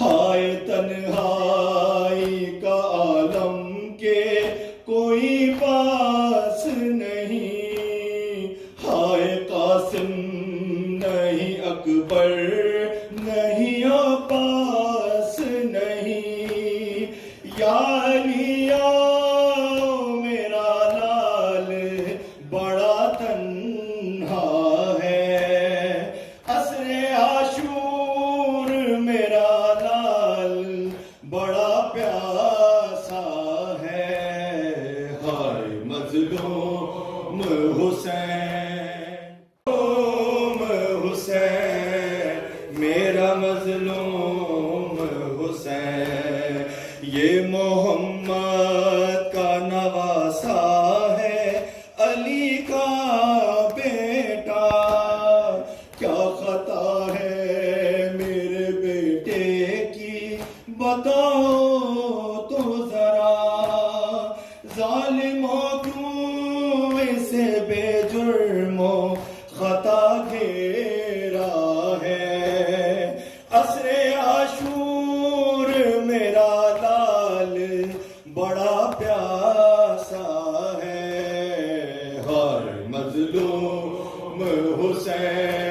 ہائے تنہائی کا عالم کے کوئی پاس نہیں، ہائے قاسم نہیں اکبر نہیں عباس نہیں، یا علی میرا لال بڑا تنہا ہے، عصر عاشور میرا لال بڑا پیاسا ہے، ہائے مظلوم حسین، حسین میرا مظلوم حسین، یہ محمد کا نواسا ہے، علی کا بیٹا، کیا خطا ہے میرے بیٹے کی بتاؤ تو ذرا، ظالموں کیوں اسے بے جرم و خطا گھیرا ہے، عصر عاشور میرا لال بڑا پیاسا ہے، ہائے مظلوم حسین۔